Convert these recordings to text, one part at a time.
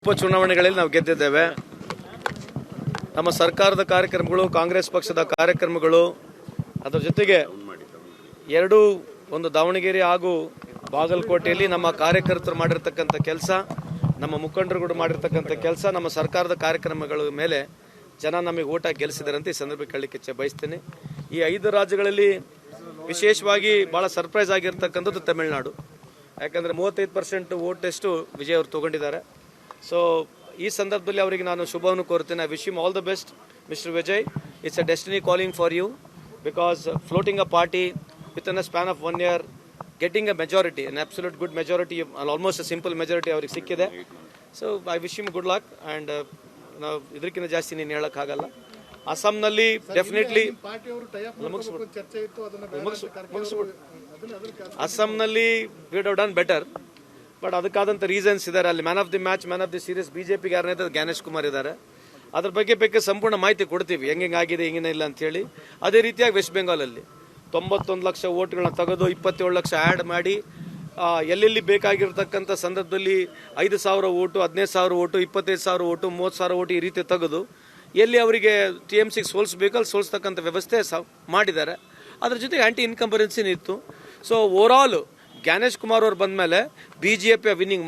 ಉಪಚುನಾವಣೆಗಳಲ್ಲಿ ನಾವು ಗೆದ್ದಿದ್ದೇವೆ. ನಮ್ಮ ಸರ್ಕಾರದ ಕಾರ್ಯಕ್ರಮಗಳು, ಕಾಂಗ್ರೆಸ್ ಪಕ್ಷದ ಕಾರ್ಯಕ್ರಮಗಳು, ಅದರ ಜೊತೆಗೆ ಒಂದು ದಾವಣಗೆರೆ ಹಾಗೂ ಬಾಗಲಕೋಟೆಯಲ್ಲಿ ನಮ್ಮ ಕಾರ್ಯಕರ್ತರು ಮಾಡಿರ್ತಕ್ಕಂಥ ಕೆಲಸ, ನಮ್ಮ ಮುಖಂಡರುಗಳು ಮಾಡಿರ್ತಕ್ಕಂಥ ಕೆಲಸ, ನಮ್ಮ ಸರ್ಕಾರದ ಕಾರ್ಯಕ್ರಮಗಳ ಮೇಲೆ ಜನ ನಮಗೆ ಓಟ್ ಹಾಕಿ ಗೆಲ್ಲಿಸಿದ್ದಾರೆ ಅಂತ ಈ ಸಂದರ್ಭಕ್ಕೆ ಹೇಳಲಿಕ್ಕೆ ಬಯಸ್ತೇನೆ. ಈ 5 ರಾಜ್ಯಗಳಲ್ಲಿ ವಿಶೇಷವಾಗಿ ಭಾಳ ಸರ್ಪ್ರೈಸ್ ಆಗಿರ್ತಕ್ಕಂಥದ್ದು ತಮಿಳುನಾಡು. ಯಾಕಂದರೆ 35% ವೋಟಷ್ಟು ವಿಜಯ್ ಅವರು ತಗೊಂಡಿದ್ದಾರೆ. ಸೊ ಈ ಸಂದರ್ಭದಲ್ಲಿ ಅವರಿಗೆ ನಾನು ಶುಭವನ್ನು ಕೋರುತ್ತೇನೆ. I wish him all the best, mister Vijay. It's a destiny calling for you, because floating a party within a span of 1 year, getting a majority, an absolute good majority, almost a simple majority ಅವ್ರಿಗೆ ಸಿಕ್ಕಿದೆ. So I wish him good luck. And ನಾವು ಇದಕ್ಕಿಂತ ಜಾಸ್ತಿ ನೀನು ಹೇಳೋಕ್ಕಾಗಲ್ಲ. ಅಸ್ಸಾಂನಲ್ಲಿ definitely ಅಸ್ಸಾಂನಲ್ಲಿ we would have done better, but ಅದಕ್ಕಾದಂಥ ರೀಸನ್ಸ್ ಇದ್ದಾರೆ. ಅಲ್ಲಿ man of the match, man of the series ಬಿಜೆಪಿಗೆ ಯಾರನ್ನ ಇದ್ದಾರೆ, ಜ್ಞಾನೇಶ್ ಕುಮಾರ್ ಇದ್ದಾರೆ. ಅದ್ರ ಬಗ್ಗೆ ಸಂಪೂರ್ಣ ಮಾಹಿತಿ ಕೊಡ್ತೀವಿ, ಹೆಂಗಾಗಿದೆ ಹೆಂಗೇನಿಲ್ಲ ಅಂತ ಹೇಳಿ. ಅದೇ ರೀತಿಯಾಗಿ ವೆಸ್ಟ್ ಬೆಂಗಾಲಲ್ಲಿ 91 ಲಕ್ಷ ವೋಟ್ಗಳನ್ನ ತೆಗೆದು 27 ಲಕ್ಷ ಆ್ಯಡ್ ಮಾಡಿ ಎಲ್ಲೆಲ್ಲಿ ಬೇಕಾಗಿರ್ತಕ್ಕಂಥ ಸಂದರ್ಭದಲ್ಲಿ 5,000 ವೋಟು, 15,000 ವೋಟು, 25,000 ವೋಟು, 30,000 ವೋಟು ಈ ರೀತಿ ತೆಗೆದು ಎಲ್ಲಿ ಅವರಿಗೆ TMCಗೆ ಸೋಲಿಸಬೇಕಲ್ಲಿ ಸೋಲಿಸ್ತಕ್ಕಂಥ ವ್ಯವಸ್ಥೆ ಮಾಡಿದ್ದಾರೆ. ಅದ್ರ ಜೊತೆಗೆ ಆಂಟಿ ಇನ್ಕಂಬರೆನ್ಸಿನ ಇತ್ತು. ಸೊ ಓವರಾಲ್ ಜ್ಞಾನೇಶ್ ಕುಮಾರ್ ಅವರು ಬಂದ ಮೇಲೆ ಬಿಜೆಪಿಯ ವಿನ್ನಿಂಗ್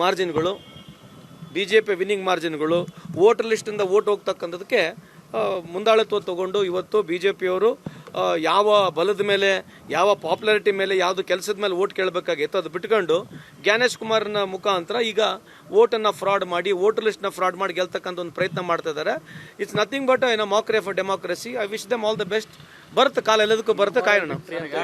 ಮಾರ್ಜಿನ್ಗಳು ವೋಟರ್ ಲಿಸ್ಟಿಂದ ವೋಟ್ ಹೋಗ್ತಕ್ಕಂಥದಕ್ಕೆ ಮುಂದಾಳತ್ವ ತಗೊಂಡು ಇವತ್ತು ಬಿಜೆಪಿಯವರು ಯಾವ ಬಲದ ಮೇಲೆ, ಯಾವ ಪಾಪ್ಯುಲಾರಿಟಿ ಮೇಲೆ, ಯಾವುದು ಕೆಲಸದ ಮೇಲೆ ವೋಟ್ ಕೇಳಬೇಕಾಗಿತ್ತು ಅದು ಬಿಟ್ಕೊಂಡು ಜ್ಞಾನೇಶ್ ಕುಮಾರ್ನ ಮುಖಾಂತರ ಈಗ ವೋಟನ್ನು ಫ್ರಾಡ್ ಮಾಡಿ, ವೋಟರ್ ಲಿಸ್ಟ್ನ ಫ್ರಾಡ್ ಮಾಡಿ ಗೆಲ್ತಕ್ಕಂಥ ಒಂದು ಪ್ರಯತ್ನ ಮಾಡ್ತಾ ಇದ್ದಾರೆ. It's nothing but mockery of democracy. I wish them all the best. ಬರುತ್ತೆ ಕಾಲ, ಎಲ್ಲದಕ್ಕೂ ಬರುತ್ತೆ, ಕಾಯೋಣ.